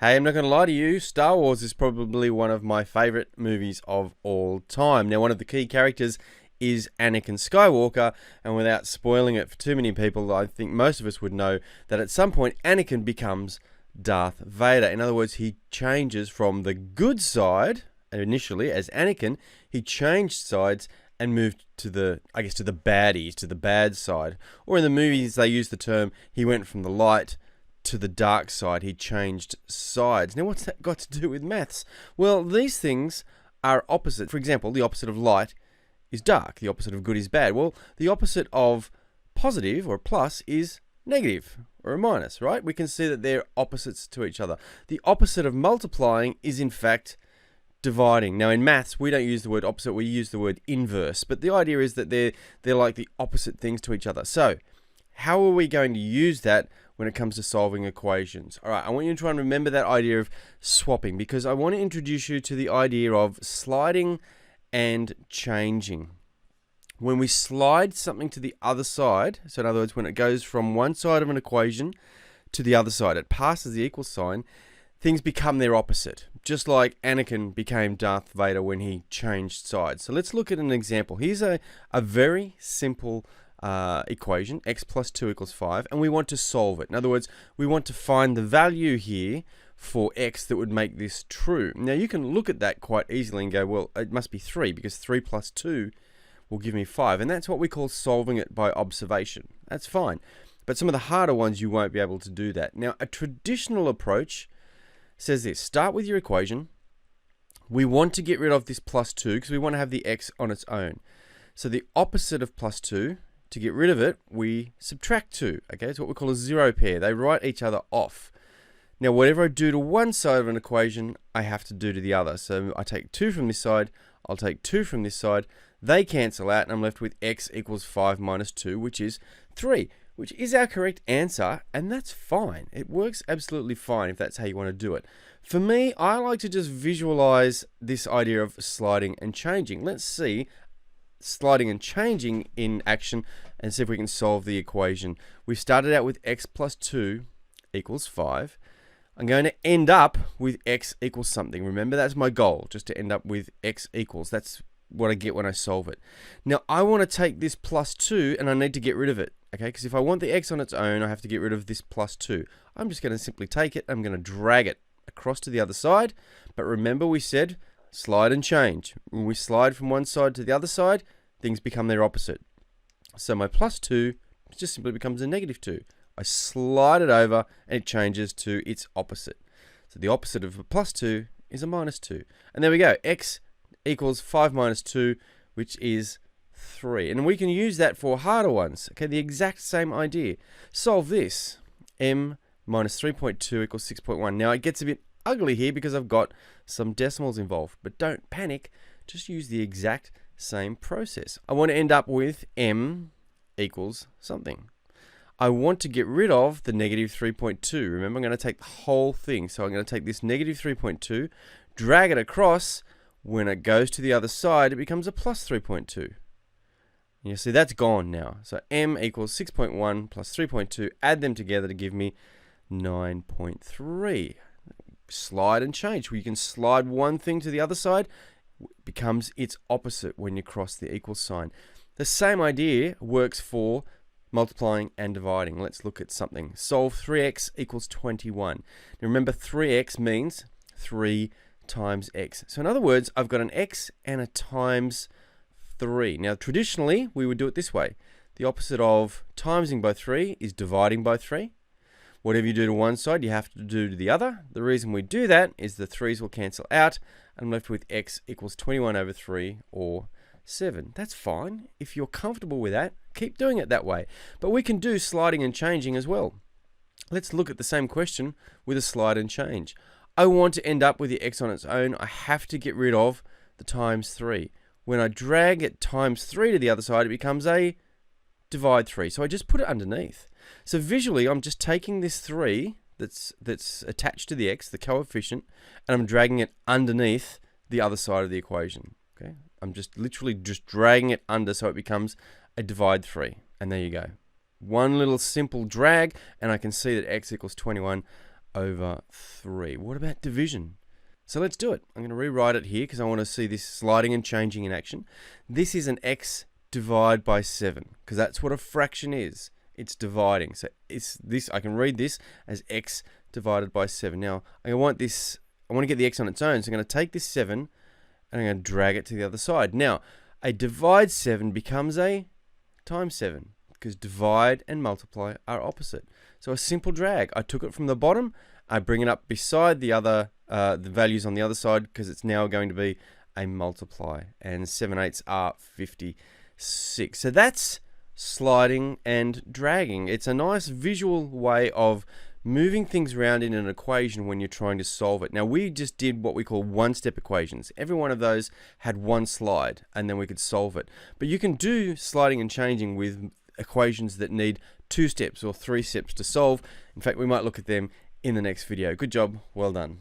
Hey, I'm not going to lie to you, Star Wars is probably one of my favourite movies of all time. Now, one of the key characters is Anakin Skywalker, and without spoiling it for too many people, I think most of us would know that at some point Anakin becomes Darth Vader. In other words, he changes from the good side, initially as Anakin, he changed sides and moved to the baddies, to the bad side. Or in the movies, they use the term, he went from the light to the dark side. He changed sides. Now, what's that got to do with maths? Well, these things are opposite. For example, the opposite of light is dark. The opposite of good is bad. Well, the opposite of positive or plus is negative or a minus, right? We can see that they're opposites to each other. The opposite of multiplying is, in fact, dividing. Now, in maths, we don't use the word opposite. We use the word inverse. But the idea is that they're like the opposite things to each other. So, how are we going to use that when it comes to solving equations? All right, I want you to try and remember that idea of swapping, because I want to introduce you to the idea of sliding and changing. When we slide something to the other side, so in other words, when it goes from one side of an equation to the other side, it passes the equal sign, things become their opposite. Just like Anakin became Darth Vader when he changed sides. So let's look at an example. Here's a very simple equation, x plus 2 equals 5, and we want to solve it. In other words, we want to find the value here for x that would make this true. Now, you can look at that quite easily and go, well, it must be 3, because 3 plus 2 will give me 5, and that's what we call solving it by observation. That's fine. But some of the harder ones, you won't be able to do that. Now, a traditional approach says this: start with your equation. We want to get rid of this plus 2 because we want to have the x on its own. So the opposite of plus 2, to get rid of it, we subtract 2. Okay, it's what we call a zero pair. They write each other off. Now, whatever I do to one side of an equation, I have to do to the other. So I take 2 from this side, I'll take 2 from this side. They cancel out, and I'm left with x equals 5 minus 2, which is 3, which is our correct answer, and that's fine. It works absolutely fine if that's how you want to do it. For me, I like to just visualize this idea of sliding and changing. Let's see sliding and changing in action and see if we can solve the equation. We started out with x plus 2 equals 5. I'm going to end up with x equals something. Remember, that's my goal, just to end up with x equals. That's what I get when I solve it. Now, I want to take this plus 2 and I need to get rid of it. Okay, because if I want the x on its own, I have to get rid of this plus 2. I'm just going to simply take it. I'm going to drag it across to the other side. But remember, we said slide and change. When we slide from one side to the other side, things become their opposite. So my plus 2 just simply becomes a negative 2. I slide it over and it changes to its opposite. So the opposite of a plus 2 is a minus 2. And there we go. X equals 5 minus 2, which is 3. And we can use that for harder ones. Okay, the exact same idea. Solve this. M minus 3.2 equals 6.1. Now, it gets a bit ugly here because I've got some decimals involved. But don't panic. Just use the exact same process. I want to end up with m equals something. I want to get rid of the negative 3.2. Remember, I'm going to take the whole thing. So I'm going to take this negative 3.2, drag it across. When it goes to the other side, it becomes a plus 3.2. You see, that's gone now. So m equals 6.1 plus 3.2. Add them together to give me 9.3. Slide and change. Where you can slide one thing to the other side, it becomes its opposite when you cross the equal sign. The same idea works for multiplying and dividing. Let's look at something. Solve 3x equals 21. Now remember, 3x means 3 times x. So in other words, I've got an x and a times 3. Now, traditionally, we would do it this way. The opposite of timesing by 3 is dividing by 3. Whatever you do to one side, you have to do to the other. The reason we do that is the 3's will cancel out. I'm left with x equals 21 over 3, or 7. That's fine. If you're comfortable with that, keep doing it that way. But we can do sliding and changing as well. Let's look at the same question with a slide and change. I want to end up with the x on its own. I have to get rid of the times 3. When I drag it times 3 to the other side, it becomes a divide 3. So I just put it underneath. So visually, I'm just taking this 3 that's attached to the x, the coefficient, and I'm dragging it underneath the other side of the equation. Okay, I'm just literally just dragging it under so it becomes a divide 3. And there you go. One little simple drag, and I can see that x equals 21. over 3. What about division? So let's do it. I'm going to rewrite it here because I want to see this sliding and changing in action. This is an x divided by 7 because that's what a fraction is. It's dividing. So it's this. I can read this as x divided by 7. Now I want to get the x on its own. So I'm going to take this 7 and I'm going to drag it to the other side. Now a divide 7 becomes a times 7 because divide and multiply are opposite. So a simple drag. I took it from the bottom. I bring it up beside the other the values on the other side because it's now going to be a multiply. And 7/8 are 56. So that's sliding and dragging. It's a nice visual way of moving things around in an equation when you're trying to solve it. Now we just did what we call one-step equations. Every one of those had one slide and then we could solve it. But you can do sliding and changing with equations that need 2 steps or 3 steps to solve. In fact, we might look at them in the next video. Good job. Well done.